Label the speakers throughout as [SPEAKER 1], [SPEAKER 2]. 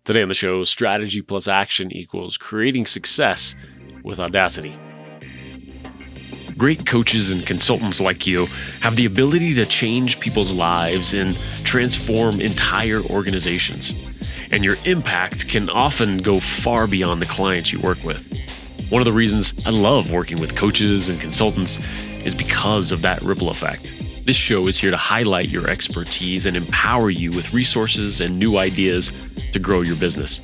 [SPEAKER 1] Today on the show, strategy plus action equals creating success with Audacity. Great coaches and consultants like you have the ability to change people's lives and transform entire organizations. And your impact can often go far beyond the clients you work with. One of the reasons I love working with coaches and consultants is because of that ripple effect. This show is here to highlight your expertise and empower you with resources and new ideas to grow your business.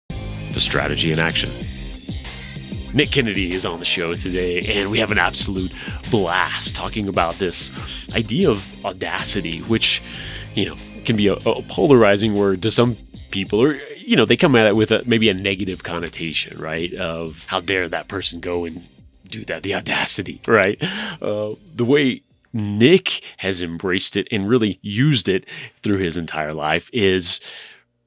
[SPEAKER 1] The strategy in action. Nick Kennedy is on the show today, and we have an absolute blast talking about this idea of audacity, which, can be a polarizing word to some people, or, they come at it with maybe a negative connotation, right? Of how dare that person go and do that, the audacity, right? The way Nick has embraced it and really used it through his entire life is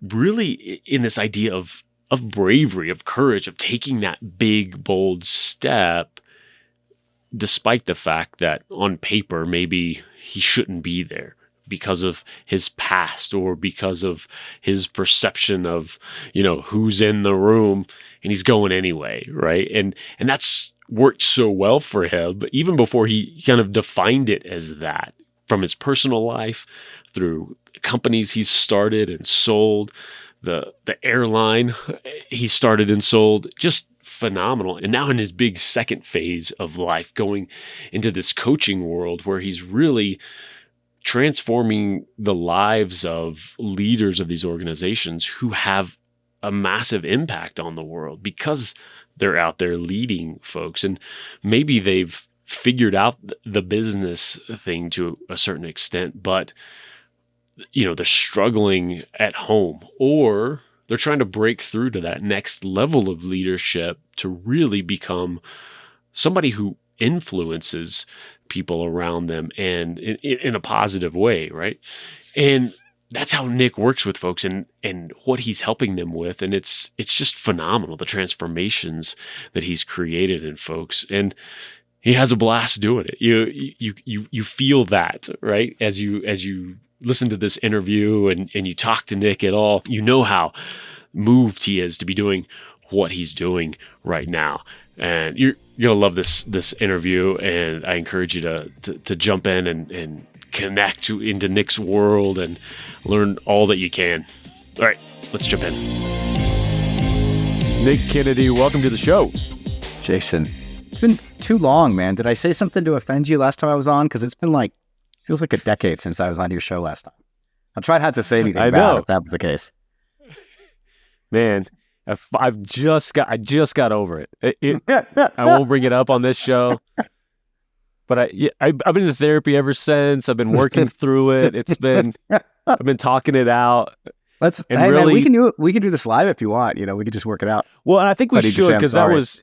[SPEAKER 1] really in this idea of bravery, of courage, of taking that big, bold step, despite the fact that on paper, maybe he shouldn't be there because of his past or because of his perception of, who's in the room, and he's going anyway, right? And that's worked so well for him, even before he kind of defined it as that, from his personal life, through companies he's started and sold, the airline he started and sold, just phenomenal. And now in his big second phase of life, going into this coaching world where he's really transforming the lives of leaders of these organizations who have a massive impact on the world because they're out there leading folks. And maybe they've figured out the business thing to a certain extent, but they're struggling at home, or they're trying to break through to that next level of leadership to really become somebody who influences people around them and in a positive way, right? And that's how Nick works with folks and what he's helping them with. And it's just phenomenal, the transformations that he's created in folks. And he has a blast doing it. You feel that, right? As you listen to this interview and you talk to Nick at all, you know how moved he is to be doing what he's doing right now. And you're going to love this interview, and I encourage you to jump in and connect into Nick's world and learn all that you can. All right, let's jump in. Nick Kennedy, welcome to the show.
[SPEAKER 2] Jason, it's been too long, man. Did I say something to offend you last time I was on? Because it's been feels like a decade since I was on your show last time. I'll try not to say anything bad if that was the case.
[SPEAKER 1] Man, I just got over it. I won't bring it up on this show, but I've been in therapy ever since. I've been working through it. I've been talking it out.
[SPEAKER 2] Man, we can do this live if you want. We can just work it out.
[SPEAKER 1] Well, and I think we should, because that was.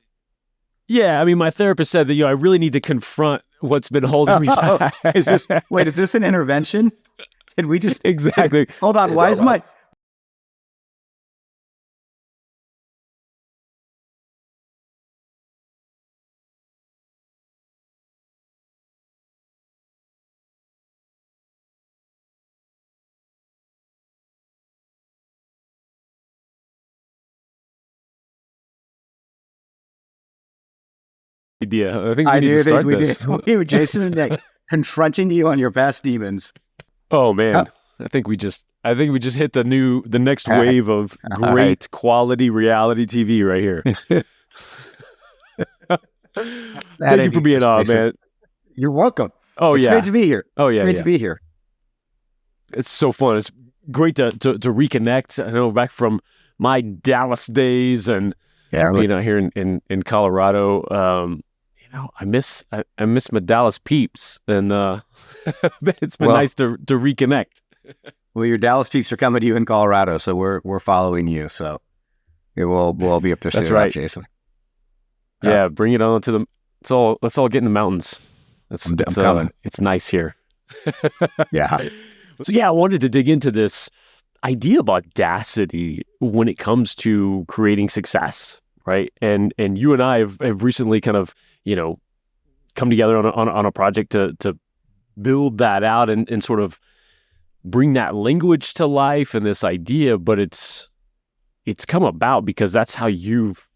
[SPEAKER 1] Yeah, I mean, my therapist said that I really need to confront what's been holding me back.
[SPEAKER 2] Is this an intervention? Did we just
[SPEAKER 1] exactly?
[SPEAKER 2] Hold on, why is my
[SPEAKER 1] idea? I think we need to start this.
[SPEAKER 2] Jason and Nick confronting you on your past demons.
[SPEAKER 1] Oh man, I think we just hit the next wave of great quality reality TV right here. Thank you for being on, man.
[SPEAKER 2] You're welcome.
[SPEAKER 1] It's
[SPEAKER 2] great to be here. Great to be here.
[SPEAKER 1] It's so fun. It's great to reconnect. I know, back from my Dallas days and here in Colorado. I miss my Dallas peeps, and it's been nice to reconnect.
[SPEAKER 2] Well, your Dallas peeps are coming to you in Colorado, so we're following you. So we'll all be up there soon.
[SPEAKER 1] That's right,
[SPEAKER 2] Jason.
[SPEAKER 1] Yeah, bring it on to the. Let's all get in the mountains.
[SPEAKER 2] I'm coming.
[SPEAKER 1] It's nice here.
[SPEAKER 2] Yeah.
[SPEAKER 1] So I wanted to dig into this idea of audacity when it comes to creating success, right? And you and I have recently kind of come together on a project to build that out and sort of bring that language to life and this idea, but it's it's come about because that's how you've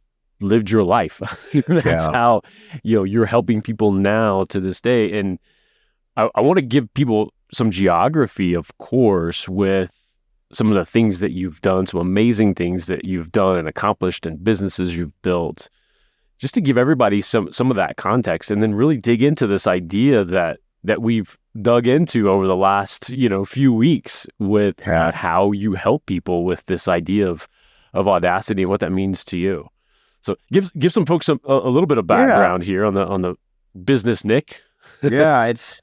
[SPEAKER 1] lived your life. That's how, you're helping people now to this day. And I want to give people some geography, of course, with some of the things that you've done, some amazing things that you've done and accomplished and businesses you've built, just to give everybody some of that context, and then really dig into this idea that we've dug into over the last, few weeks with how you help people with this idea of Audacity and what that means to you. So give some folks a little bit of background here on the business, Nick.
[SPEAKER 2] Yeah, it's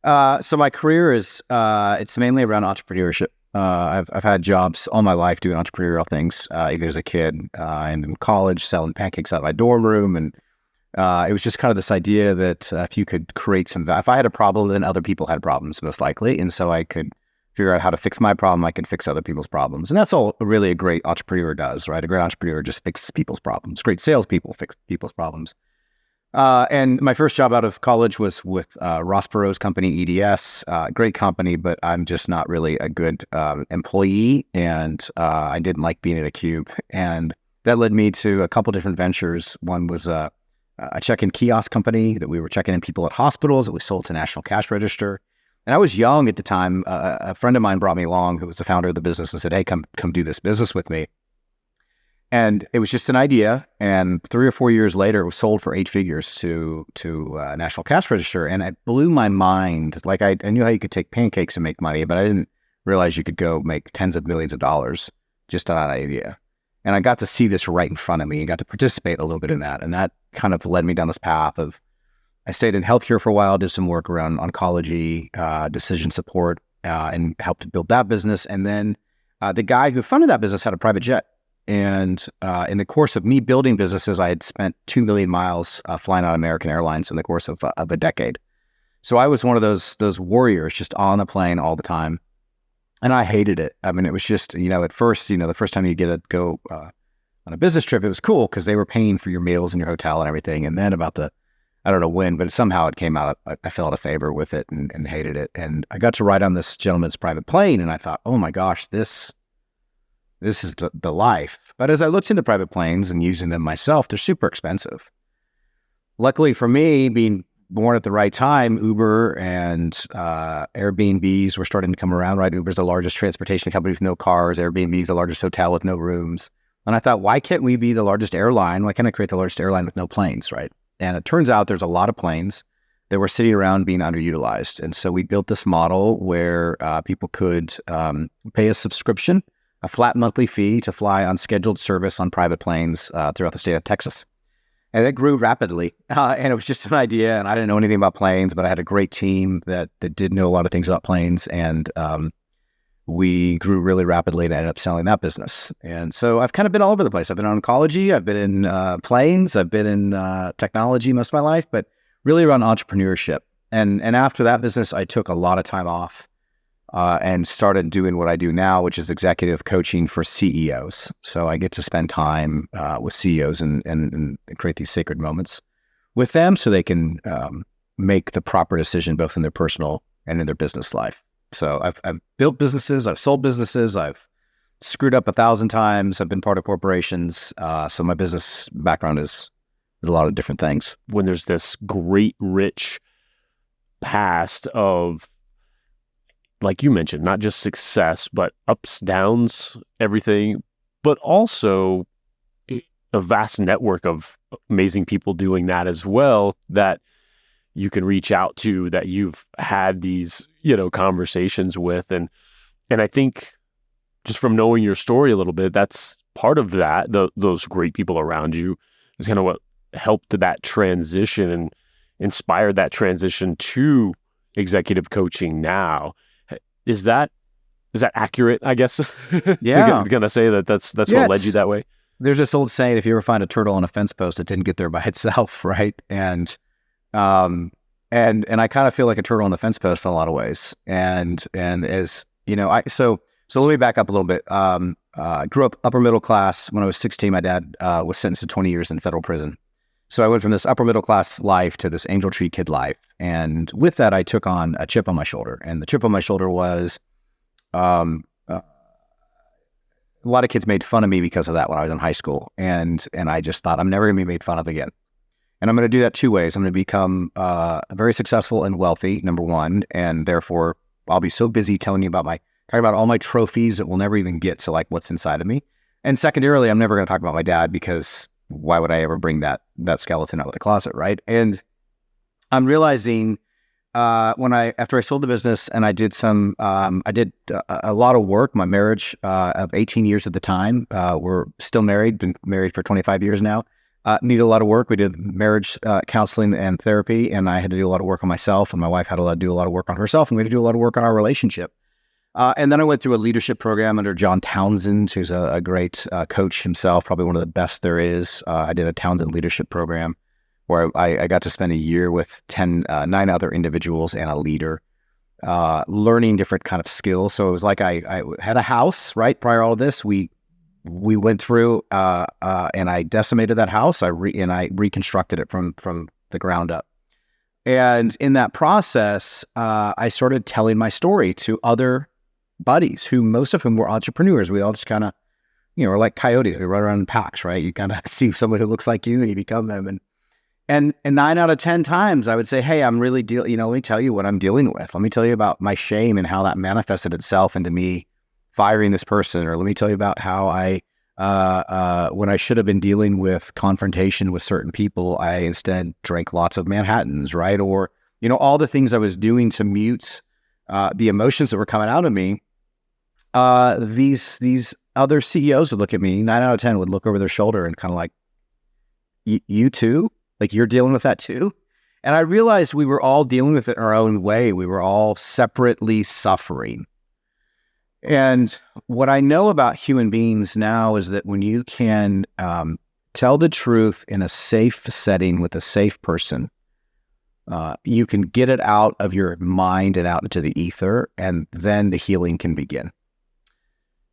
[SPEAKER 2] so my career is it's mainly around entrepreneurship. I've had jobs all my life doing entrepreneurial things, either as a kid and in college, selling pancakes out of my dorm room. And it was just kind of this idea that if you could create if I had a problem, then other people had problems, most likely. And so I could figure out how to fix my problem. I could fix other people's problems. And that's all really a great entrepreneur does, right? A great entrepreneur just fixes people's problems. Great salespeople fix people's problems. And my first job out of college was with Ross Perot's company, EDS. Great company, but I'm just not really a good employee, and I didn't like being in a cube. And that led me to a couple different ventures. One was a check-in kiosk company that we were checking in people at hospitals that we sold to National Cash Register. And I was young at the time. A friend of mine brought me along, who was the founder of the business, and said, "Hey, come do this business with me." And it was just an idea. And 3 or 4 years later, it was sold for 8 figures to National Cash Register. And it blew my mind. Like I knew how you could take pancakes and make money, but I didn't realize you could go make tens of millions of dollars just on that idea. And I got to see this right in front of me and got to participate a little bit in that. And that kind of led me down this path of, I stayed in healthcare for a while, did some work around oncology, decision support, and helped build that business. And then the guy who funded that business had a private jet. And in the course of me building businesses, I had spent 2 million miles flying on American Airlines in the course of a decade. So I was one of those warriors just on the plane all the time. And I hated it. I mean, it was just, at first, the first time you get to go on a business trip, it was cool because they were paying for your meals and your hotel and everything. And then I don't know when, but somehow it came out. I fell out of favor with it and hated it. And I got to ride on this gentleman's private plane, and I thought, oh my gosh, this is the life. But as I looked into private planes and using them myself, they're super expensive. Luckily for me, being born at the right time, Uber and Airbnbs were starting to come around, right? Uber's the largest transportation company with no cars. Airbnb's the largest hotel with no rooms. And I thought, why can't we be the largest airline? Why can't I create the largest airline with no planes, right? And it turns out there's a lot of planes that were sitting around being underutilized. And so we built this model where people could pay a subscription, a flat monthly fee to fly on scheduled service on private planes throughout the state of Texas. And it grew rapidly. And it was just an idea, and I didn't know anything about planes, but I had a great team that did know a lot of things about planes. And we grew really rapidly and ended up selling that business. And so I've kind of been all over the place. I've been in oncology, I've been in planes, I've been in technology most of my life, but really around entrepreneurship. And after that business, I took a lot of time off and started doing what I do now, which is executive coaching for CEOs. So I get to spend time with CEOs and create these sacred moments with them so they can make the proper decision both in their personal and in their business life. So I've built businesses, I've sold businesses, I've screwed up 1,000 times, I've been part of corporations. So my business background is a lot of different things.
[SPEAKER 1] When there's this great, rich past of, like you mentioned, not just success, but ups, downs, everything, but also a vast network of amazing people doing that as well that you can reach out to, that you've had these, conversations with. And I think just from knowing your story a little bit, that's part of that, those great people around you is kind of what helped that transition and inspired that transition to executive coaching now. Is that accurate, I guess?
[SPEAKER 2] Yeah.
[SPEAKER 1] to kind of say that's what led you that way?
[SPEAKER 2] There's this old saying, if you ever find a turtle on a fence post, it didn't get there by itself, right? And I kind of feel like a turtle on the fence post in a lot of ways. And as so let me back up a little bit. I grew up upper middle class. When I was 16, my dad was sentenced to 20 years in federal prison. So I went from this upper middle class life to this angel tree kid life. And with that, I took on a chip on my shoulder. And the chip on my shoulder was, a lot of kids made fun of me because of that when I was in high school. And I just thought, I'm never going to be made fun of again. And I'm going to do that two ways. I'm going to become very successful and wealthy, number one. And therefore, I'll be so busy talking about all my trophies that we'll never even get to like what's inside of me. And secondarily, I'm never going to talk about my dad, because why would I ever bring that skeleton out of the closet, right? And I'm realizing after I sold the business and I did a lot of work. My marriage of 18 years at the time, we're still married, been married for 25 years now. Needed a lot of work. We did marriage counseling and therapy, and I had to do a lot of work on myself, and my wife had to do a lot of work on herself, and we had to do a lot of work on our relationship. And then I went through a leadership program under John Townsend, who's a great coach himself, probably one of the best there is. I did a Townsend leadership program where I got to spend a year with 9 other individuals and a leader, learning different kind of skills. So it was like I had a house, right? Prior to all of this, we went through and I decimated that house. I reconstructed it from the ground up. And in that process, I started telling my story to other buddies, most of whom were entrepreneurs. We all just kind of, are like coyotes. We run around in packs, right? You kind of see someone who looks like you and you become them. And 9 out of 10 times I would say, hey, I'm really let me tell you what I'm dealing with. Let me tell you about my shame and how that manifested itself into me firing this person. Or let me tell you about how when I should have been dealing with confrontation with certain people, I instead drank lots of Manhattans, right? Or, all the things I was doing to mute the emotions that were coming out of me. These other CEOs would look at me, 9 out of 10 would look over their shoulder and kind of like, you too? Like, you're dealing with that too? And I realized we were all dealing with it in our own way. We were all separately suffering. And what I know about human beings now is that when you can tell the truth in a safe setting with a safe person, you can get it out of your mind and out into the ether, and then the healing can begin.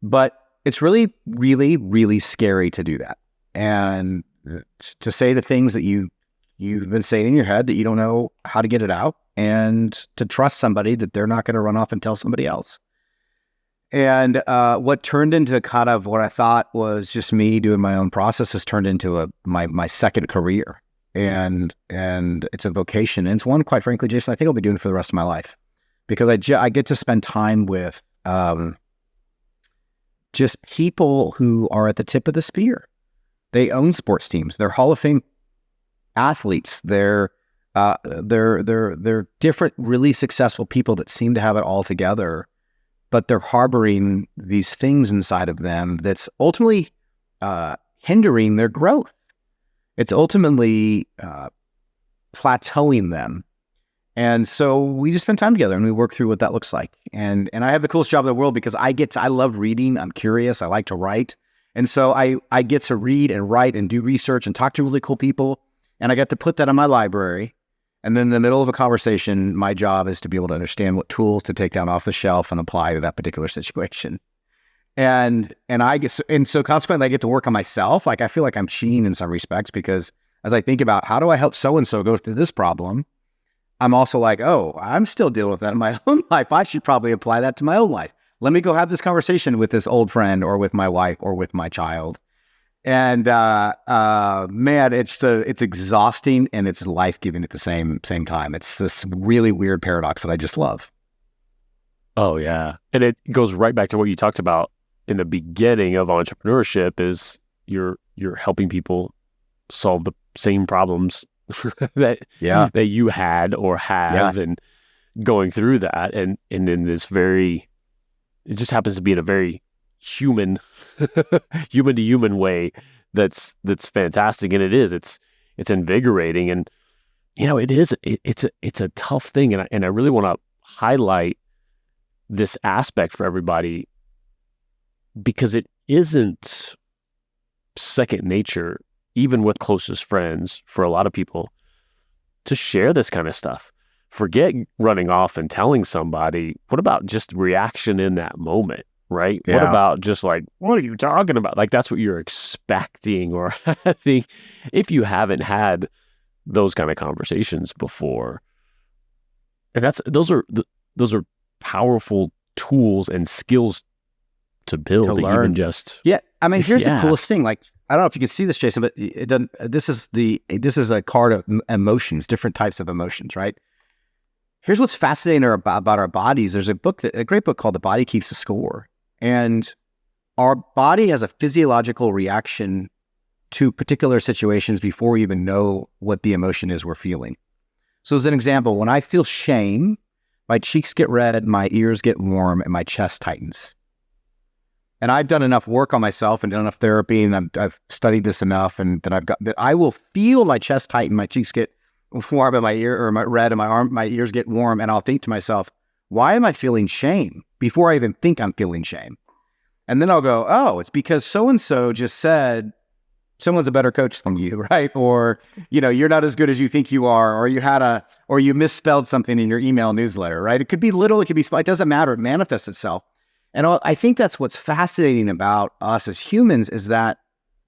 [SPEAKER 2] But it's really, really, really scary to do that. And to say the things that you've been saying in your head that you don't know how to get it out, and to trust somebody that they're not going to run off and tell somebody else. And what turned into kind of what I thought was just me doing my own process has turned into my second career. And it's a vocation. And it's one, quite frankly, Jason, I think I'll be doing for the rest of my life, because I get to spend time with just people who are at the tip of the spear. They own sports teams. They're Hall of Fame athletes. They're different, really successful people that seem to have it all together, but they're harboring these things inside of them that's ultimately hindering their growth. It's ultimately plateauing them. And so we just spend time together and we work through what that looks like. And I have the coolest job in the world, because I love reading. I'm curious. I like to write. And so I get to read and write and do research and talk to really cool people. And I get to put that in my library. And then in the middle of a conversation, my job is to be able to understand what tools to take down off the shelf and apply to that particular situation. And so consequently, I get to work on myself. Like, I feel like I'm cheating in some respects, because as I think about how do I help so-and-so go through this problem, I'm also like, oh, I'm still dealing with that in my own life. I should probably apply that to my own life. Let me go have this conversation with this old friend, or with my wife, or with my child. And man, it's exhausting and it's life-giving at the same time. It's this really weird paradox that I just love.
[SPEAKER 1] Oh yeah, and it goes right back to what you talked about in the beginning of entrepreneurship. Is you're helping people solve the same problems that you had or have, and going through that, and in this it just happens to be in a very human to human way that's fantastic. And it's invigorating, and it's a tough thing, and I really want to highlight this aspect for everybody, because it isn't second nature, even with closest friends, for a lot of people, to share this kind of stuff. Forget running off and telling somebody. What about just reaction in that moment, right? Yeah. What about just like, what are you talking about? Like, that's what you're expecting. Or I think if you haven't had those kind of conversations before, and those are powerful tools and skills to build,
[SPEAKER 2] to
[SPEAKER 1] to
[SPEAKER 2] learn.
[SPEAKER 1] even just
[SPEAKER 2] Yeah, I mean, here's the
[SPEAKER 1] yeah.
[SPEAKER 2] coolest thing. Like, I don't know if you can see this, Jason, but it doesn't. This is a card of emotions, different types of emotions, right? Here's what's fascinating about our bodies. There's a great book called "The Body Keeps the Score," and our body has a physiological reaction to particular situations before we even know what the emotion is we're feeling. So, as an example, when I feel shame, my cheeks get red, my ears get warm, and my chest tightens. And I've done enough work on myself and done enough therapy, and I've studied this enough, and that I will feel my chest tighten, my cheeks get warm, and my ear or my red, and my ears get warm, and I'll think to myself, why am I feeling shame before I even think I'm feeling shame? And then I'll go, oh, it's because so and so just said someone's a better coach than you, right? Or, you're not as good as you think you are, or you misspelled something in your email newsletter, right? It could be little, it could be small, it doesn't matter. It manifests itself. And I think that's what's fascinating about us as humans is that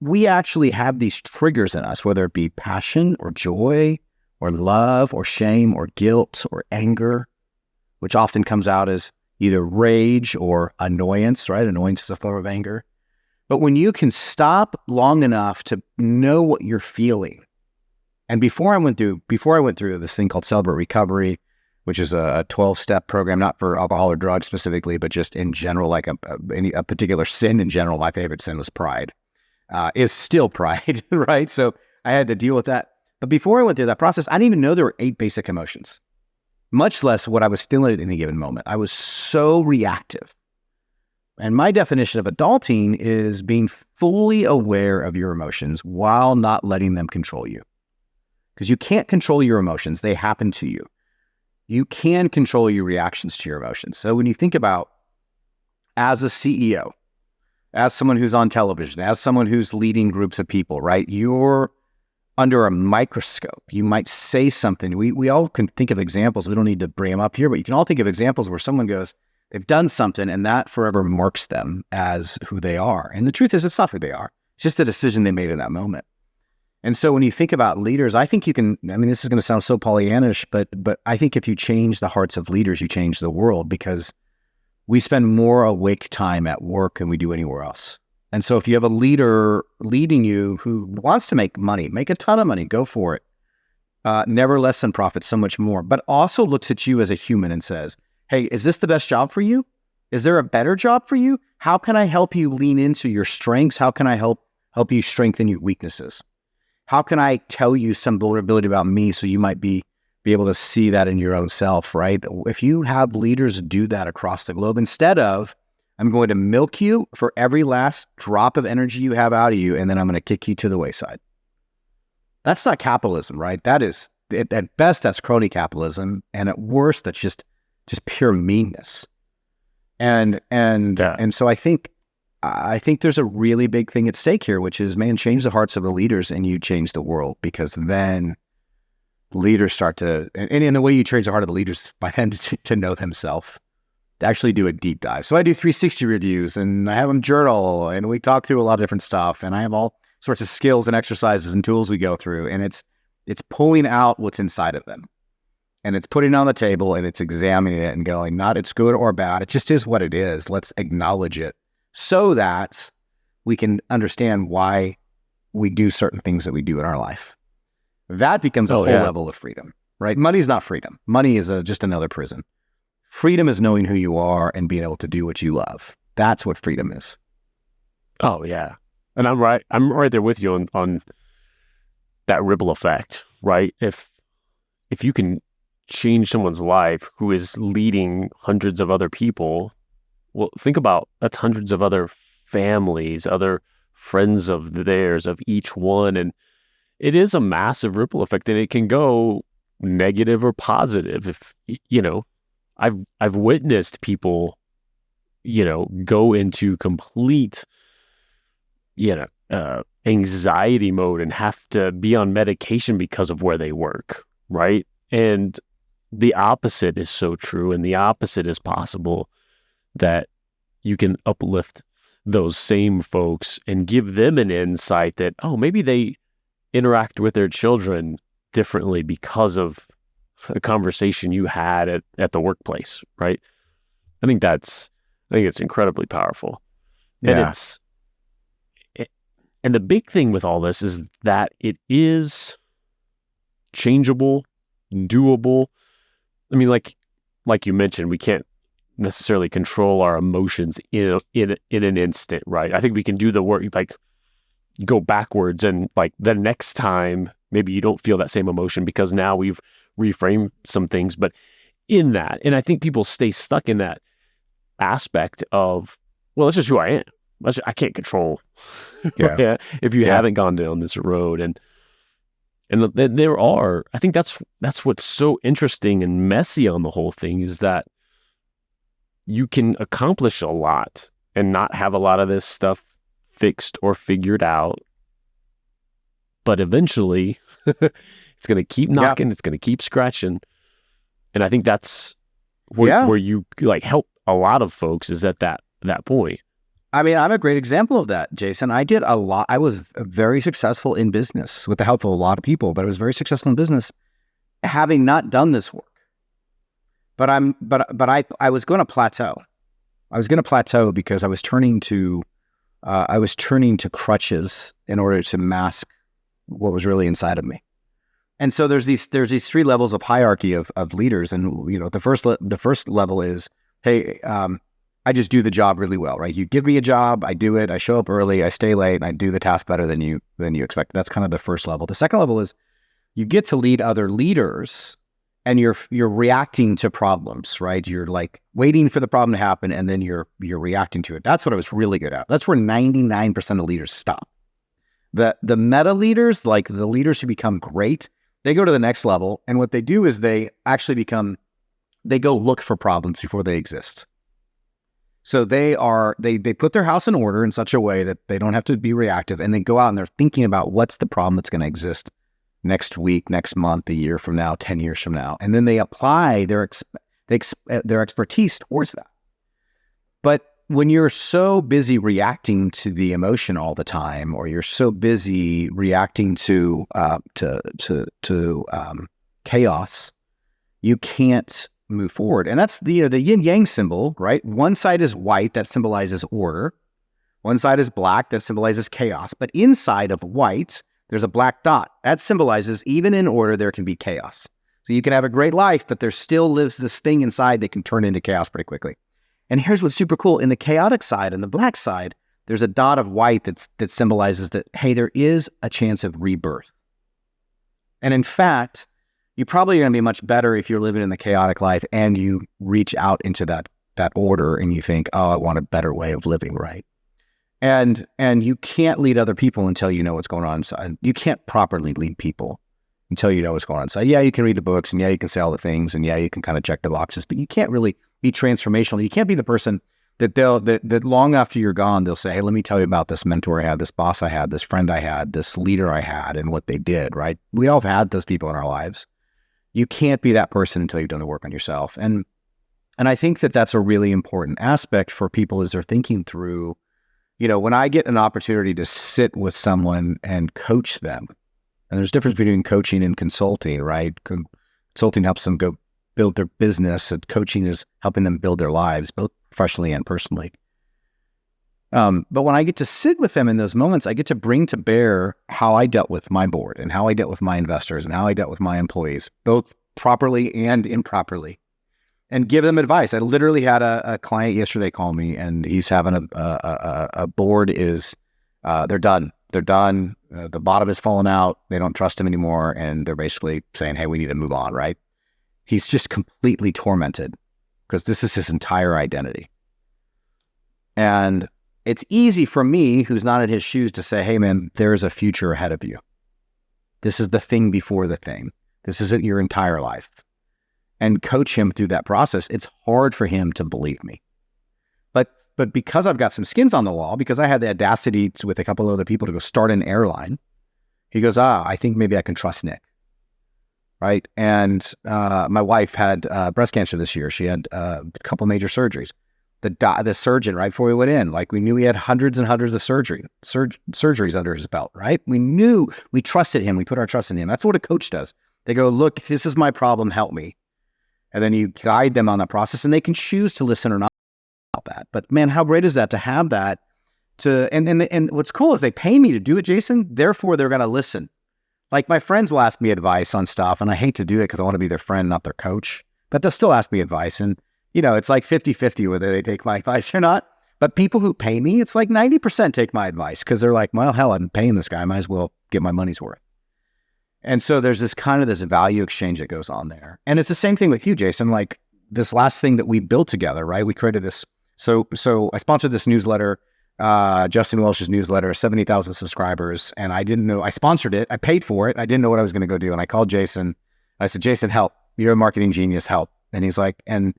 [SPEAKER 2] we actually have these triggers in us, whether it be passion or joy or love or shame or guilt or anger, which often comes out as either rage or annoyance, right? Annoyance is a form of anger. But when you can stop long enough to know what you're feeling, and before I went through this thing called Celebrate Recovery, which is a 12-step program, not for alcohol or drugs specifically, but just in general, like a particular sin in general. My favorite sin was pride, is still pride, right? So I had to deal with that. But before I went through that process, I didn't even know there were 8 basic emotions, much less what I was feeling at any given moment. I was so reactive. And my definition of adulting is being fully aware of your emotions while not letting them control you. Because you can't control your emotions. They happen to you. You can control your reactions to your emotions. So when you think about as a CEO, as someone who's on television, as someone who's leading groups of people, right? You're under a microscope. You might say something. We all can think of examples. We don't need to bring them up here, but you can all think of examples where someone goes, they've done something and that forever marks them as who they are. And the truth is, it's not who they are. It's just a decision they made in that moment. And so when you think about leaders, I think you can, this is going to sound so Pollyannish, but I think if you change the hearts of leaders, you change the world, because we spend more awake time at work than we do anywhere else. And so if you have a leader leading you who wants to make money, make a ton of money, go for it. Never less than profit, so much more, but also looks at you as a human and says, hey, is this the best job for you? Is there a better job for you? How can I help you lean into your strengths? How can I help you strengthen your weaknesses? How can I tell you some vulnerability about me so you might be able to see that in your own self, right? If you have leaders do that across the globe, instead of, I'm going to milk you for every last drop of energy you have out of you, and then I'm going to kick you to the wayside. That's not capitalism, right? That is, at best, that's crony capitalism. And at worst, that's just pure meanness. And so I think there's a really big thing at stake here, which is, man, change the hearts of the leaders and you change the world, because then leaders start to, and in the way you change the heart of the leaders by them to know themselves, to actually do a deep dive. So I do 360 reviews and I have them journal and we talk through a lot of different stuff, and I have all sorts of skills and exercises and tools we go through, and it's pulling out what's inside of them. And it's putting it on the table and it's examining it and going, not it's good or bad. It just is what it is. Let's acknowledge it so that we can understand why we do certain things that we do in our life. That becomes a whole level of freedom, right? Money's not freedom. Money is just another prison. Freedom is knowing who you are and being able to do what you love. That's what freedom is.
[SPEAKER 1] Oh, yeah. And I'm right there with you on that ripple effect, right? If you can change someone's life who is leading hundreds of other people, well, think about that's hundreds of other families, other friends of theirs, of each one. And it is a massive ripple effect, and it can go negative or positive. If, I've witnessed people, go into complete, anxiety mode and have to be on medication because of where they work, right? And the opposite is so true, and the opposite is possible, that you can uplift those same folks and give them an insight that, oh, maybe they interact with their children differently because of a conversation you had at the workplace, right? I think it's incredibly powerful. And
[SPEAKER 2] Yeah.
[SPEAKER 1] and the big thing with all this is that it is changeable, doable. I mean, like you mentioned, we can't necessarily control our emotions in an instant, right? I think we can do the work, like you go backwards, and like the next time maybe you don't feel that same emotion because now we've reframed some things. But in that, and I think people stay stuck in that aspect of, well, that's just who I am. I can't control
[SPEAKER 2] Yeah.
[SPEAKER 1] if you
[SPEAKER 2] Yeah.
[SPEAKER 1] haven't gone down this road. And there are, I think that's what's so interesting and messy on the whole thing, is that you can accomplish a lot and not have a lot of this stuff fixed or figured out. But eventually it's going to keep knocking, it's going to keep scratching. And I think that's where you like help a lot of folks, is at that point.
[SPEAKER 2] I mean, I'm a great example of that, Jason. I did a lot. I was very successful in business with the help of a lot of people, but I was very successful in business having not done this work. But I was going to plateau. I was going to plateau because I was turning to crutches in order to mask what was really inside of me. And so there's these three levels of hierarchy of leaders, and the first level is, hey, I just do the job really well, right? You give me a job, I do it, I show up early, I stay late, and I do the task better than you expect. That's kind of the first level. The second level is you get to lead other leaders, and you're reacting to problems, right? You're like waiting for the problem to happen, and then you're reacting to it. That's what I was really good at. That's where 99% of leaders stop. The meta leaders, like the leaders who become great, they go to the next level, and what they do is they go look for problems before they exist. So they put their house in order in such a way that they don't have to be reactive, and they go out and they're thinking about what's the problem that's going to exist next week, next month, a year from now, 10 years from now. And then they apply their expertise towards that. But when you're so busy reacting to the emotion all the time, or you're so busy reacting to chaos, you can't move forward. And that's the yin yang symbol, right? One side is white, that symbolizes order. One side is black, that symbolizes chaos. But inside of white, there's a black dot. That symbolizes even in order, there can be chaos. So you can have a great life, but there still lives this thing inside that can turn into chaos pretty quickly. And here's what's super cool. In the chaotic side and the black side, there's a dot of white that symbolizes that, hey, there is a chance of rebirth. And in fact, you probably are going to be much better if you're living in the chaotic life and you reach out into that order and you think, oh, I want a better way of living, right? And you can't lead other people until you know what's going on inside. You can't properly lead people until you know what's going on inside. Yeah, you can read the books, and yeah, you can say all the things, and yeah, you can kind of check the boxes, but you can't really be transformational. You can't be the person that long after you're gone, they'll say, hey, let me tell you about this mentor I had, this boss I had, this friend I had, this leader I had, and what they did, right? We all have had those people in our lives. You can't be that person until you've done the work on yourself. And I think that that's a really important aspect for people as they're thinking through, when I get an opportunity to sit with someone and coach them, and there's a difference between coaching and consulting, right? Consulting helps them go build their business, and coaching is helping them build their lives, both professionally and personally. But when I get to sit with them in those moments, I get to bring to bear how I dealt with my board and how I dealt with my investors and how I dealt with my employees, both properly and improperly, and give them advice. I literally had a client yesterday call me, and he's having a board is, they're done. They're done. The bottom has fallen out. They don't trust him anymore. And they're basically saying, hey, we need to move on, right? He's just completely tormented because this is his entire identity. And it's easy for me, who's not in his shoes, to say, hey, man, there's a future ahead of you. This is the thing before the thing. This isn't your entire life. And coach him through that process. It's hard for him to believe me. But because I've got some skins on the wall, because I had the audacity with a couple of other people to go start an airline, he goes, I think maybe I can trust Nick. Right? And my wife had breast cancer this year. She had a couple major surgeries. The surgeon, right before we went in, like we knew he had hundreds and hundreds of surgeries under his belt, right? We trusted him. We put our trust in him. That's what a coach does. They go, look, this is my problem. Help me. And then you guide them on that process, and they can choose to listen or not about that. But man, how great is that to have that and what's cool is they pay me to do it, Jason. Therefore, they're going to listen. Like my friends will ask me advice on stuff, and I hate to do it because I want to be their friend, not their coach. But they'll still ask me advice, and it's like 50-50 whether they take my advice or not. But people who pay me, it's like 90% take my advice because they're like, well, hell, I'm paying this guy. I might as well get my money's worth. And so there's this value exchange that goes on there. And it's the same thing with you, Jason. Like this last thing that we built together, right? We created this. So I sponsored this newsletter, Justin Welsh's newsletter, 70,000 subscribers. And I didn't know, I sponsored it. I paid for it. I didn't know what I was going to go do. And I called Jason. I said, Jason, help. You're a marketing genius. Help. And he's like, and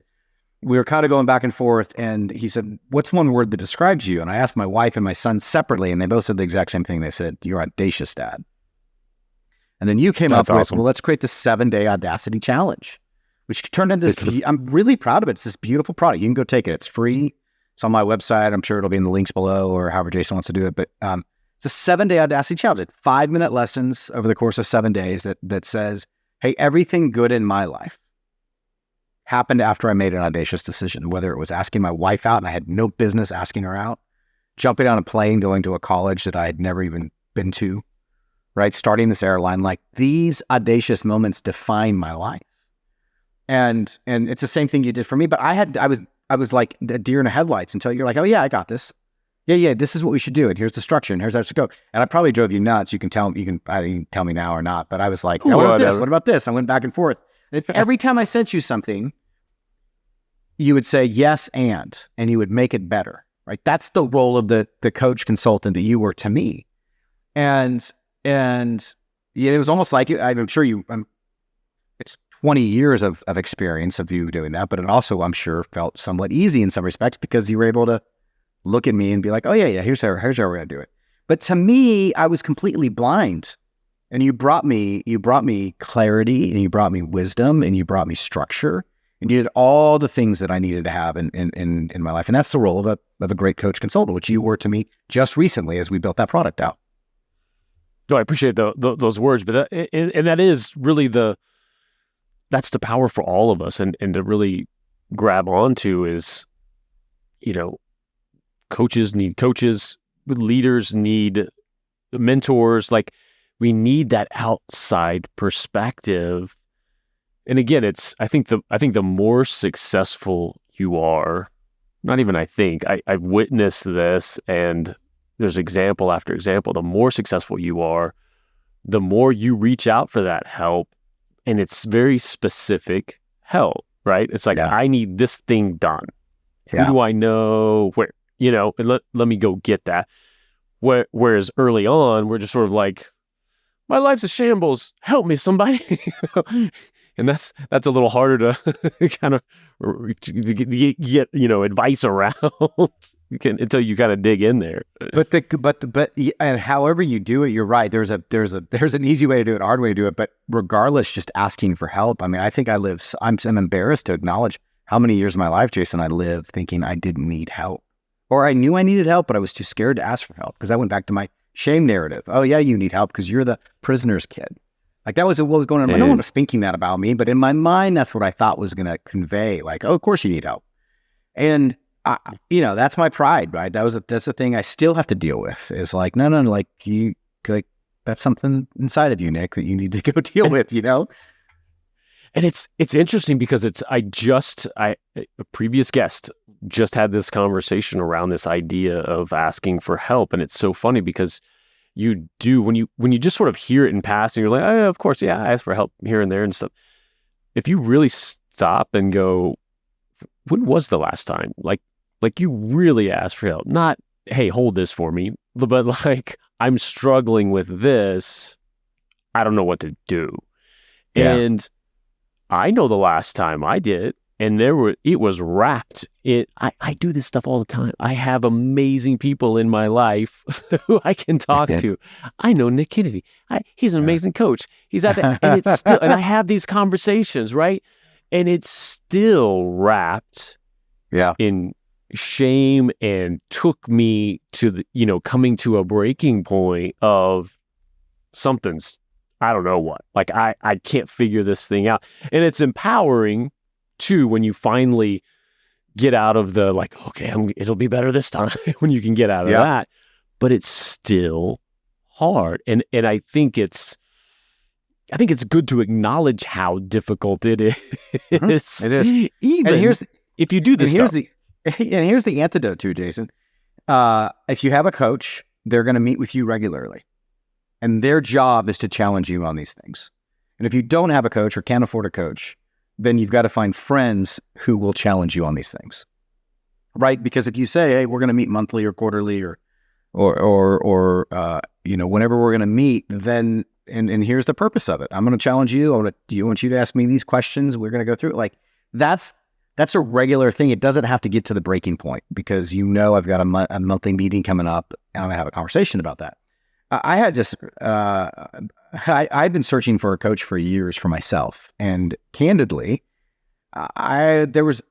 [SPEAKER 2] we were kind of going back and forth. And he said, what's one word that describes you? And I asked my wife and my son separately, and they both said the exact same thing. They said, you're audacious, Dad. And then you came up with, well, let's create the 7-day Audacity challenge, which turned into this. I'm really proud of it. It's this beautiful product. You can go take it. It's free. It's on my website. I'm sure it'll be in the links below or however Jason wants to do it. But it's a 7-day Audacity challenge. It's 5-minute lessons over the course of 7 days that says, hey, everything good in my life happened after I made an audacious decision, whether it was asking my wife out and I had no business asking her out, jumping on a plane, going to a college that I had never even been to, right? Starting this airline. Like these audacious moments define my life. And it's the same thing you did for me, but I was like a deer in the headlights until you're like, oh yeah, I got this. Yeah, this is what we should do. And here's the structure and here's how it should go. And I probably drove you nuts. You can tell me now or not, but I was like, what about this? What about this? I went back and forth. Every time I sent you something, you would say yes and you would make it better, right? That's the role of the coach consultant that you were to me. And yeah, it was almost like, I'm sure it's 20 years of experience of you doing that, but it also, I'm sure, felt somewhat easy in some respects because you were able to look at me and be like, oh yeah, here's how we're going to do it. But to me, I was completely blind. And you brought me clarity, and you brought me wisdom, and you brought me structure, and you did all the things that I needed to have in my life. And that's the role of a great coach consultant, which you were to me just recently as we built that product out.
[SPEAKER 1] No, I appreciate those words, but that is really that's the power for all of us, and to really grab onto is, coaches need coaches, leaders need mentors. Like we need that outside perspective. And again, I think the more successful you are, not even I've witnessed this, and there's example after example, the more successful you are, the more you reach out for that help. And it's very specific help, right? It's like, I need this thing done. Yeah. Who do I know? Where? And let me go get that. Whereas early on, we're just sort of like, my life's a shambles. Help me, somebody. And that's a little harder to kind of get advice around until you kind of dig in there. But
[SPEAKER 2] and however you do it, you're right. There's an easy way to do it, a hard way to do it. But regardless, just asking for help. I mean, I think I'm embarrassed to acknowledge how many years of my life, Jason, I lived thinking I didn't need help, or I knew I needed help, but I was too scared to ask for help because I went back to my shame narrative. Oh yeah, you need help because you're the prisoner's kid. Like that was what was going on. No one was thinking that about me, but in my mind, that's what I thought was going to convey. Like, oh, of course you need help. And that's my pride, right? That's the thing I still have to deal with. Is like, no, like that's something inside of you, Nick, that you need to go deal with.
[SPEAKER 1] And it's interesting because a previous guest just had this conversation around this idea of asking for help, and it's so funny because you do when you just sort of hear it in passing, you're like, oh, of course, yeah, I ask for help here and there and stuff. If you really stop and go, when was the last time? Like you really asked for help, not, hey, hold this for me, but like, I'm struggling with this. I don't know what to do. Yeah. And I know the last time I did, and it was wrapped in, I do this stuff all the time. I have amazing people in my life who I can talk to. I know Nick Kennedy. He's an amazing coach. He's at that, and it's still, and I have these conversations, right? And it's still wrapped in shame, and took me to the, coming to a breaking point of something's, I don't know what, like I can't figure this thing out. And it's empowering too, when you finally get out of the like, okay, it'll be better this time when you can get out of that, but it's still hard. And I think it's good to acknowledge how difficult it is.
[SPEAKER 2] It is.
[SPEAKER 1] Even if you do this stuff.
[SPEAKER 2] Here's the antidote to it, Jason. If you have a coach, they're going to meet with you regularly. And their job is to challenge you on these things. And if you don't have a coach or can't afford a coach, then you've got to find friends who will challenge you on these things. Right? Because if you say, hey, we're going to meet monthly or quarterly or whenever we're going to meet, then and here's the purpose of it. I'm going to challenge you. I want you to ask me these questions. We're going to go through it. Like that's a regular thing. It doesn't have to get to the breaking point because I've got a monthly meeting coming up and I'm going to have a conversation about that. I'd been searching for a coach for years for myself, and candidly, I kind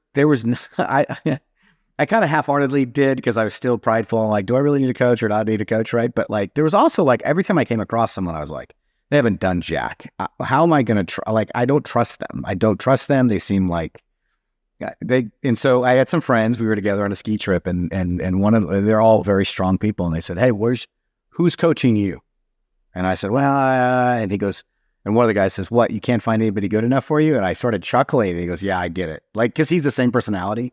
[SPEAKER 2] of half-heartedly did because I was still prideful. Like, do I really need a coach or not need a coach, right? But like, there was also like every time I came across someone, I was like, they haven't done jack. How am I going to I don't trust them. They seem like and so I had some friends. We were together on a ski trip, and they're all very strong people, and they said, hey, who's coaching you? And I said, well, and he goes, and one of the guys says, what, you can't find anybody good enough for you? And I started chuckling, and he goes, yeah, I get it. Like, cause he's the same personality.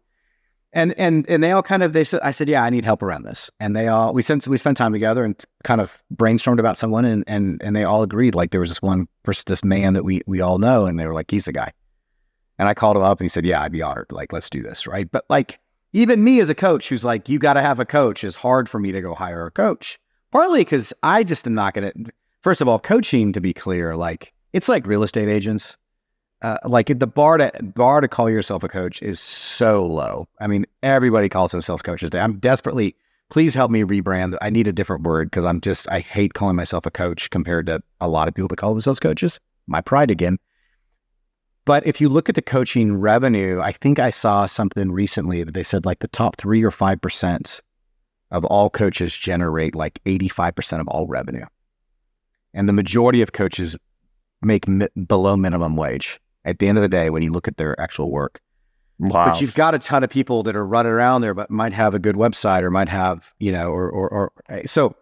[SPEAKER 2] And they all I said, yeah, I need help around this. And we spent time together and kind of brainstormed about someone, and they all agreed. Like there was this one person, this man that we all know, and they were like, he's the guy. And I called him up and he said, yeah, I'd be honored. Like, let's do this. Right. But like, even me as a coach who's like, you got to have a coach, is hard for me to go hire a coach. Partly because I just am not going to, first of all, coaching, to be clear, like it's like real estate agents. Like the bar to call yourself a coach is so low. I mean, everybody calls themselves coaches today. I'm desperately, please help me rebrand. I need a different word because I hate calling myself a coach compared to a lot of people that call themselves coaches. My pride again. But if you look at the coaching revenue, I think I saw something recently that they said like the top 3 or 5% of all coaches generate like 85% of all revenue. And the majority of coaches make below minimum wage at the end of the day when you look at their actual work.
[SPEAKER 1] Wow.
[SPEAKER 2] But you've got a ton of people that are running around there, but might have a good website or might have, so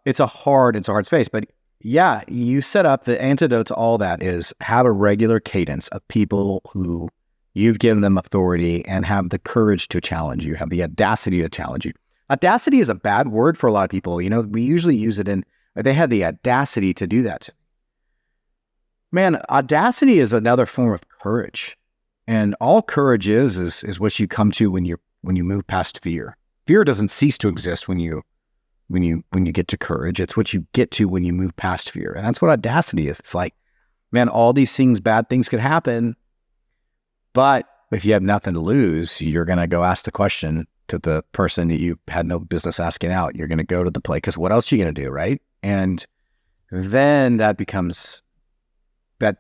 [SPEAKER 2] it's a hard space. But yeah, you set up the antidote to all that is have a regular cadence of people who you've given them authority and have the courage to challenge you, have the audacity to challenge you. Audacity is a bad word for a lot of people. We usually use it they had the audacity to do that. Man, audacity is another form of courage. And all courage is what you come to when you move past fear. Fear doesn't cease to exist when you get to courage. It's what you get to when you move past fear. And that's what audacity is. It's like, man, all these things, bad things could happen. But if you have nothing to lose, you're going to go ask the question to the person that you had no business asking out. You're going to go to the play because what else are you going to do, right? And then that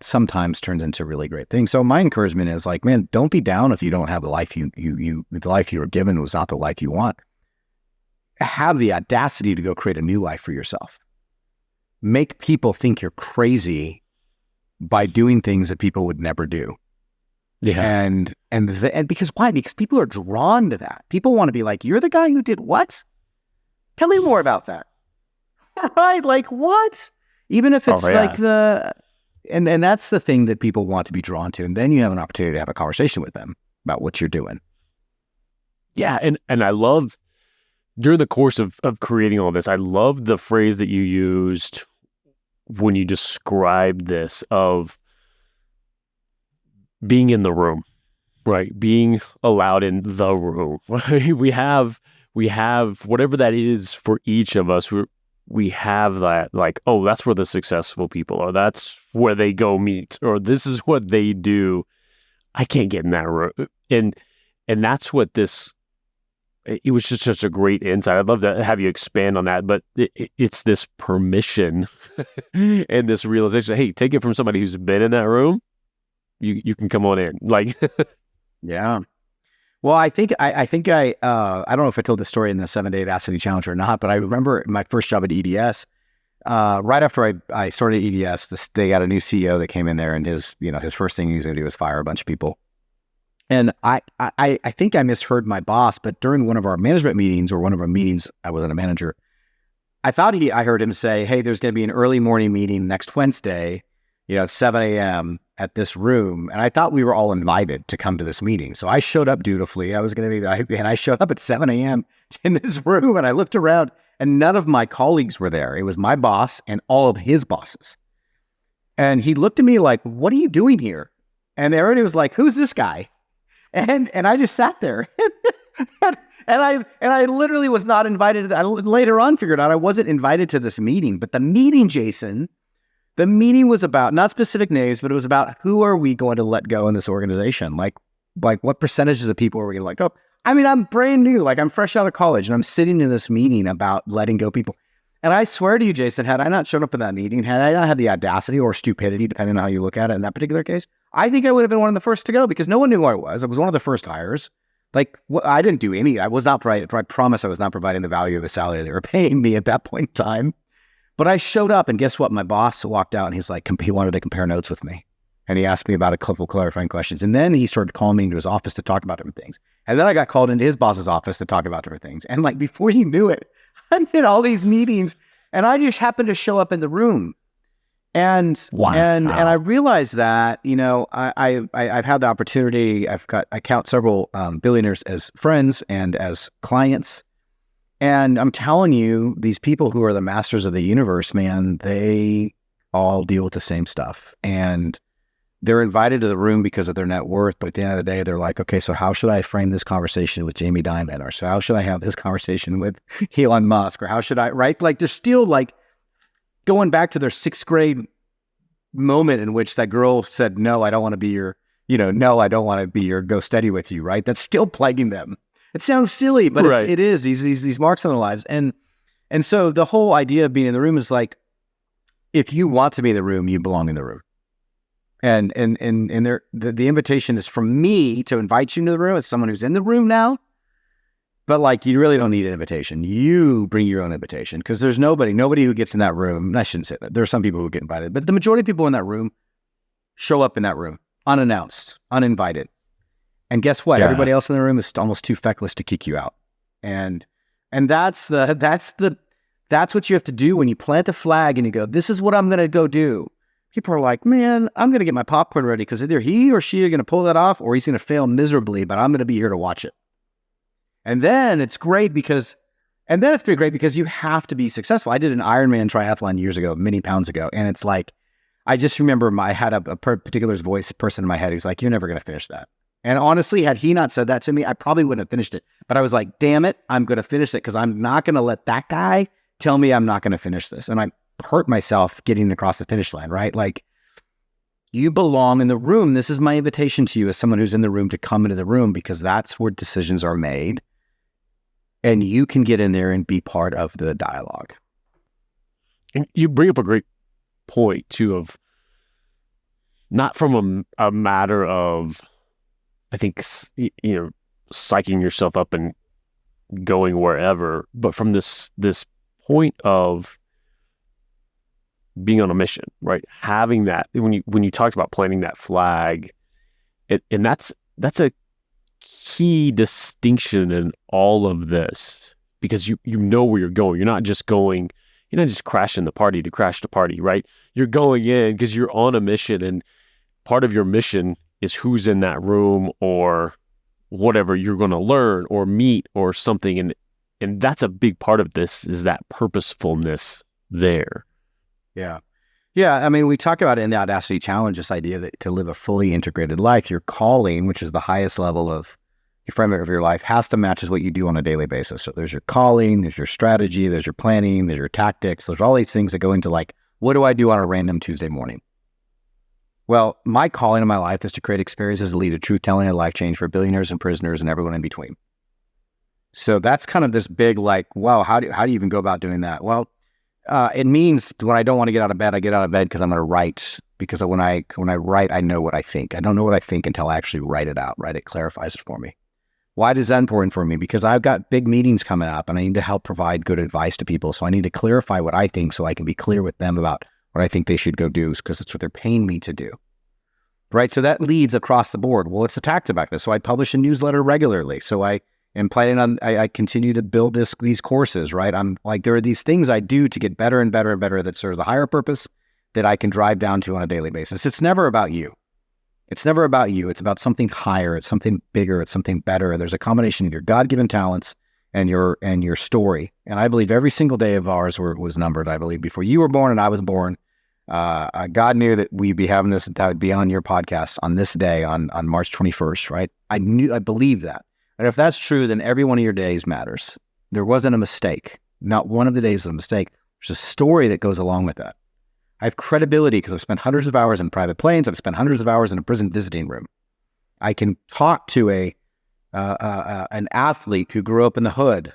[SPEAKER 2] sometimes turns into really great things. So my encouragement is like, man, don't be down if you don't have the life the life you were given was not the life you want. Have the audacity to go create a new life for yourself. Make people think you're crazy by doing things that people would never do.
[SPEAKER 1] Yeah.
[SPEAKER 2] And because why? Because people are drawn to that. People want to be like, you're the guy who did what? Tell me more about that. Right? Like what? Even if it's like and that's the thing that people want to be drawn to. And then you have an opportunity to have a conversation with them about what you're doing.
[SPEAKER 1] Yeah. And I love, during the course of creating all this, I love the phrase that you used when you described this of being in the room, right? Being allowed in the room. Right? We have whatever that is for each of us. We have that, like, oh, that's where the successful people are. That's where they go meet, or this is what they do. I can't get in that room. And that's what this, it was just such a great insight. I'd love to have you expand on that, but it's this permission and this realization, hey, take it from somebody who's been in that room. You can come on in. Like,
[SPEAKER 2] yeah. Well, I think I don't know if I told this story in the 7-Day Audacity Challenge or not, but I remember my first job at EDS. Right after I started EDS, they got a new CEO that came in there, and his first thing he was going to do was fire a bunch of people. And I think I misheard my boss, but during one of our management meetings or one of our meetings, I wasn't a manager. I heard him say, hey, there's going to be an early morning meeting next Wednesday, 7 a.m. at this room. And I thought we were all invited to come to this meeting. So I showed up dutifully. And I showed up at 7 a.m. in this room, and I looked around and none of my colleagues were there. It was my boss and all of his bosses. And he looked at me like, what are you doing here? And everybody was like, who's this guy? And I just sat there. And I literally was not invited. I later on figured out I wasn't invited to this meeting. But the meeting, Jason, the meeting was about not specific names, but it was about who are we going to let go in this organization? Like what percentages of people are we going to let go? I mean, I'm brand new. Like I'm fresh out of college, and I'm sitting in this meeting about letting go people. And I swear to you, Jason, had I not shown up in that meeting, had I not had the audacity or stupidity, depending on how you look at it in that particular case, I think I would have been one of the first to go because no one knew who I was. I was one of the first hires. I didn't do any. I was not providing. I promise I was not providing the value of the salary they were paying me at that point in time. But I showed up, and guess what? My boss walked out, and he's like, he wanted to compare notes with me, and he asked me about a couple of clarifying questions, and then he started calling me into his office to talk about different things, and then I got called into his boss's office to talk about different things, and before you knew it, I'm in all these meetings, and I just happened to show up in the room. And
[SPEAKER 1] Wow.
[SPEAKER 2] and I realized that I've had the opportunity. I count several billionaires as friends and as clients, and I'm telling you, these people who are the masters of the universe, man, they all deal with the same stuff, and they're invited to the room because of their net worth. But at the end of the day, they're like, okay, so how should I frame this conversation with Jamie Dimon, or so how should I have this conversation with Elon Musk, or how should I they're still going back to their sixth grade moment in which that girl said, no, I don't want to be your, no, I don't want to be your go steady with you, right? That's still plaguing them. It sounds silly, but
[SPEAKER 1] Right.
[SPEAKER 2] it is these marks on their lives. And so the whole idea of being in the room is like, if you want to be in the room, you belong in the room. And the invitation is from me to invite you into the room as someone who's in the room now. But you really don't need an invitation. You bring your own invitation because there's nobody who gets in that room. And I shouldn't say that. There are some people who get invited, but the majority of people in that room show up in that room unannounced, uninvited. And guess what?
[SPEAKER 1] Yeah.
[SPEAKER 2] Everybody else in the room is almost too feckless to kick you out. And that's what you have to do when you plant a flag and you go, this is what I'm going to go do. People are like, man, I'm going to get my popcorn ready because either he or she are going to pull that off or he's going to fail miserably, but I'm going to be here to watch it. And then it's great because you have to be successful. I did an Ironman triathlon years ago, many pounds ago. And it's like, I just remember I had a particular voice person in my head who's like, you're never going to finish that. And honestly, had he not said that to me, I probably wouldn't have finished it. But I was like, damn it, I'm going to finish it because I'm not going to let that guy tell me I'm not going to finish this. And I hurt myself getting across the finish line, right? You belong in the room. This is my invitation to you as someone who's in the room to come into the room because that's where decisions are made. And you can get in there and be part of the dialogue.
[SPEAKER 1] And you bring up a great point too of not from a matter of, I think, psyching yourself up and going wherever, but from this point of being on a mission, right? Having that, when you talked about planting that flag, and that's a key distinction in all of this because you know where you're going. You're not just crashing the party to crash the party, right? You're going in because you're on a mission, and part of your mission is who's in that room or whatever you're going to learn or meet or something. And that's a big part of this is that purposefulness there.
[SPEAKER 2] Yeah. Yeah. I mean, we talk about it in the Audacity Challenge, this idea that to live a fully integrated life, your calling, which is the highest level of your framework of your life, has to match what you do on a daily basis. So there's your calling, there's your strategy, there's your planning, there's your tactics. There's all these things that go into what do I do on a random Tuesday morning? Well, my calling in my life is to create experiences that lead to truth-telling and life change for billionaires and prisoners and everyone in between. So that's kind of this big wow, how do you even go about doing that? Well, it means when I don't want to get out of bed, I get out of bed because I'm going to write. Because when I write, I know what I think. I don't know what I think until I actually write it out, right? It clarifies it for me. Why is that important for me? Because I've got big meetings coming up and I need to help provide good advice to people. So I need to clarify what I think so I can be clear with them about what I think they should go do because it's what they're paying me to do. right? So that leads across the board. Well, it's attacked about this. So I publish a newsletter regularly. So I am planning on, I continue to build these courses, right? I'm like, there are these things I do to get better and better and better that serves a higher purpose that I can drive down to on a daily basis. It's never about you. It's never about you. It's about something higher. It's something bigger. It's something better. There's a combination of your God-given talents and your story. And I believe every single day of ours was numbered. I believe before you were born and I was born, God knew that we'd be having this, that would be on your podcast on this day, on March 21st, right? I believe that. And if that's true, then every one of your days matters. There wasn't a mistake. Not one of the days is a mistake. There's a story that goes along with that. I have credibility because I've spent hundreds of hours in private planes. I've spent hundreds of hours in a prison visiting room. I can talk to an athlete who grew up in the hood,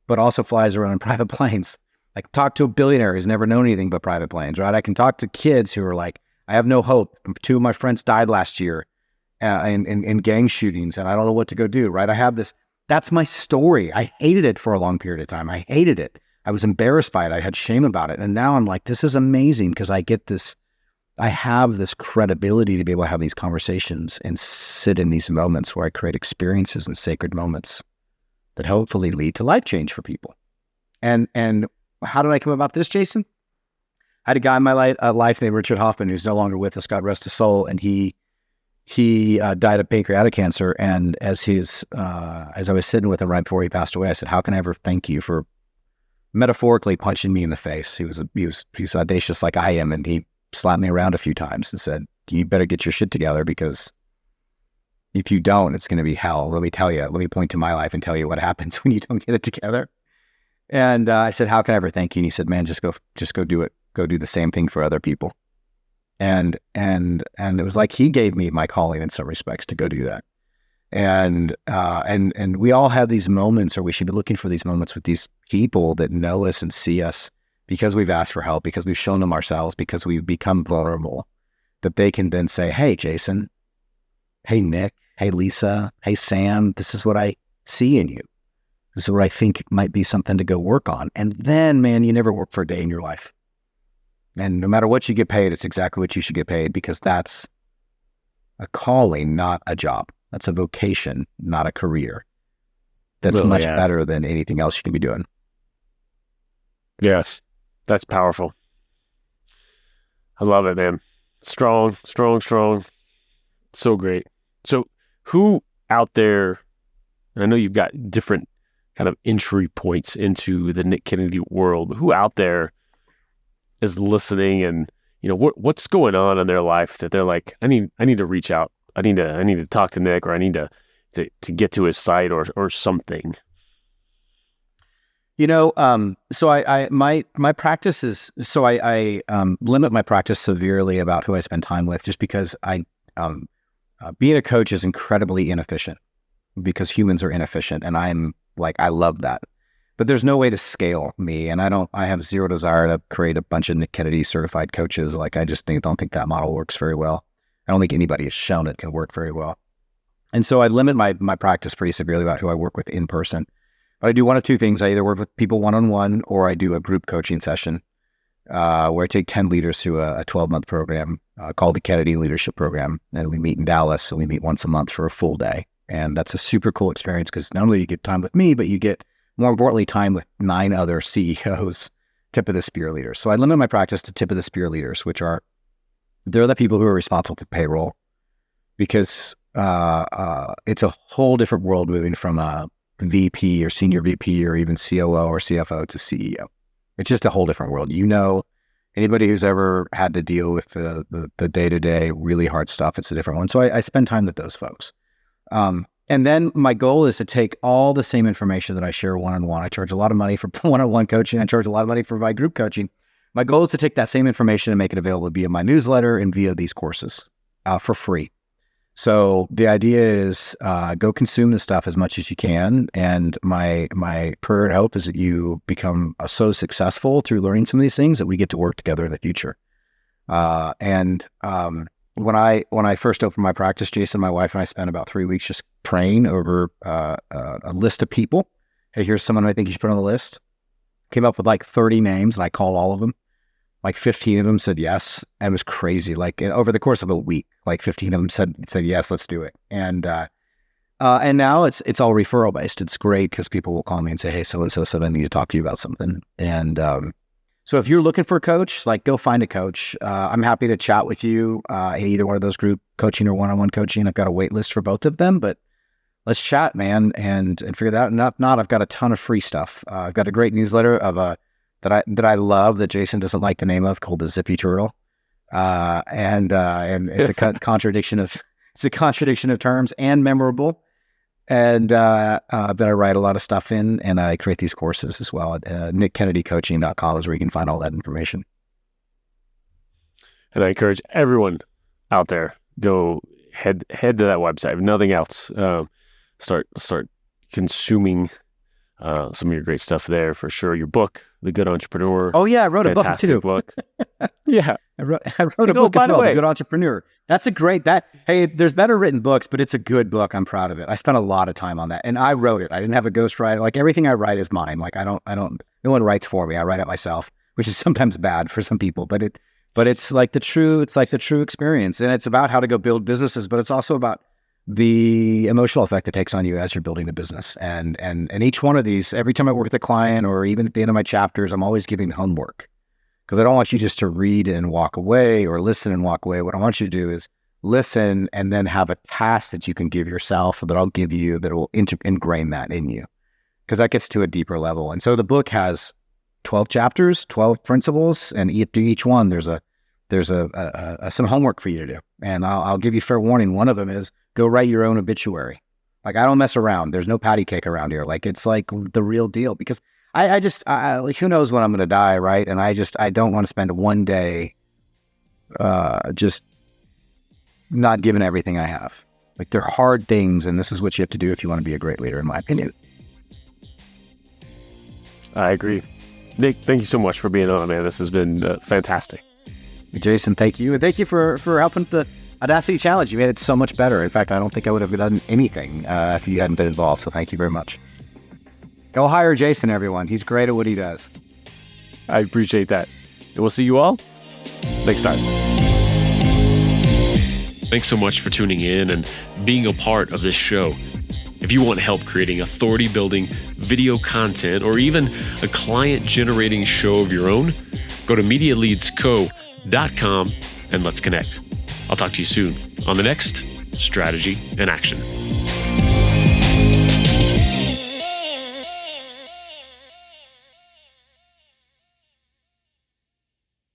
[SPEAKER 2] but also flies around in private planes. I can talk to a billionaire who's never known anything but private planes, right? I can talk to kids who are like, I have no hope. 2 of my friends died last year in gang shootings, and I don't know what to go do, right? I have this. That's my story. I hated it for a long period of time. I hated it. I was embarrassed by it. I had shame about it. And now I'm like, this is amazing because I have this credibility to be able to have these conversations and sit in these moments where I create experiences and sacred moments that hopefully lead to life change for people. And how did I come about this, Jason? I had a guy in my life named Richard Hoffman, who's no longer with us, God rest his soul, and he died of pancreatic cancer. And as I was sitting with him right before he passed away, I said, "How can I ever thank you for metaphorically punching me in the face?" He's audacious like I am, and he slapped me around a few times and said, "You better get your shit together because if you don't, it's going to be hell. Let me tell you. Let me point to my life and tell you what happens when you don't get it together." And I said, "How can I ever thank you?" And he said, "Man, just go do it. Go do the same thing for other people." And it was like he gave me my calling in some respects to go do that. And we all have these moments, or we should be looking for these moments with these people that know us and see us because we've asked for help, because we've shown them ourselves, because we've become vulnerable, that they can then say, "Hey, Jason, hey, Nick, hey, Lisa, hey, Sam, this is what I see in you. This is what I think might be something to go work on." And then, man, you never work for a day in your life. And no matter what you get paid, it's exactly what you should get paid, because that's a calling, not a job. That's a vocation, not a career. That's
[SPEAKER 1] Well,
[SPEAKER 2] much
[SPEAKER 1] yeah.
[SPEAKER 2] better than anything else you can be doing.
[SPEAKER 1] Yes, that's powerful. I love it, man. Strong. So great. So who out there, and I know you've got different kind of entry points into the Nick Kennedy world, but who out there is listening and, what's going on in their life that they're like, I need to reach out. I need to talk to Nick, or I need to get to his site or something.
[SPEAKER 2] So my practice is, so I limit my practice severely about who I spend time with, just because being a coach is incredibly inefficient, because humans are inefficient, and I love that. But there's no way to scale me, and I have zero desire to create a bunch of Nick Kennedy certified coaches. Like, I just don't think that model works very well. I don't think anybody has shown it can work very well. And so I limit my practice pretty severely about who I work with in person. But I do one of two things. I either work with people one-on-one, or I do a group coaching session where I take 10 leaders through a 12-month program called the Kennedy Leadership Program. And we meet in Dallas, so we meet once a month for a full day. And that's a super cool experience, because not only you get time with me, but you get, more importantly, time with 9 other CEOs, tip of the spear leaders. So I limit my practice to tip of the spear leaders, which they're the people who are responsible for payroll, because it's a whole different world moving from a VP or senior VP or even COO or CFO to CEO. It's just a whole different world. Anybody who's ever had to deal with the day-to-day really hard stuff, it's a different one. So I spend time with those folks. And then my goal is to take all the same information that I share one-on-one. I charge a lot of money for one-on-one coaching. I charge a lot of money for my group coaching. My goal is to take that same information and make it available via my newsletter and via these courses for free. So the idea is go consume this stuff as much as you can. And my prayer and hope is that you become so successful through learning some of these things that we get to work together in the future. When I first opened my practice, Jason, my wife and I spent about 3 weeks just praying over a list of people. Hey, here's someone I think you should put on the list. Came up with like 30 names, and I called all of them. like 15 of them said yes. And it was crazy. Like over the course of a week, like 15 of them said yes, let's do it. And now it's all referral based. It's great because people will call me and say, hey, so-and-so said I need to talk to you about something. And so if you're looking for a coach, like go find a coach. I'm happy to chat with you in either one of those group coaching or one-on-one coaching. I've got a wait list for both of them, but let's chat, man, and figure that out. Not, I've got a ton of free stuff. I've got a great newsletter of that I love that Jason doesn't like the name of, called the Zippy Turtle, and it's a contradiction of terms and memorable, and that I write a lot of stuff in, and I create these courses as well. NickKennedyCoaching.com is where you can find all that information.
[SPEAKER 1] And I encourage everyone out there, go head to that website. If nothing else, start consuming some of your great stuff there for sure. Your book, The Good Entrepreneur.
[SPEAKER 2] Oh yeah, I wrote a book too.
[SPEAKER 1] Book. Yeah,
[SPEAKER 2] I wrote a book as well. The Good Entrepreneur. That's a great. Hey, there's better written books, but it's a good book. I'm proud of it. I spent a lot of time on that, and I wrote it. I didn't have a ghostwriter. Like everything I write is mine. Like I don't. No one writes for me. I write it myself, which is sometimes bad for some people, but it's like the true experience, and it's about how to go build businesses, but it's also about the emotional effect it takes on you as you're building the business. And each one of these, every time I work with a client or even at the end of my chapters, I'm always giving homework, because I don't want you just to read and walk away or listen and walk away. What I want you to do is listen and then have a task that you can give yourself, that I'll give you, that will ingrain that in you, because that gets to a deeper level. And so the book has 12 chapters, 12 principles, and each one there's some homework for you to do. And I'll give you fair warning. One of them is go write your own obituary. Like, I don't mess around. There's no patty cake around here. Like, it's like the real deal, because I like, who knows when I'm going to die, right? And I don't want to spend one day just not giving everything I have. Like, they're hard things, and this is what you have to do if you want to be a great leader, in my opinion.
[SPEAKER 1] I agree. Nick, thank you so much for being on, man. This has been fantastic.
[SPEAKER 2] Jason, thank you. And thank you for helping the Audacity Challenge. You made it so much better. In fact, I don't think I would have done anything if you hadn't been involved. So thank you very much. Go hire Jason, everyone. He's great at what he does.
[SPEAKER 1] I appreciate that. And we'll see you all next time. Thanks so much for tuning in and being a part of this show. If you want help creating authority building video content, or even a client generating show of your own, go to MediaLeadsCo.com and let's connect. I'll talk to you soon on the next Strategy in Action.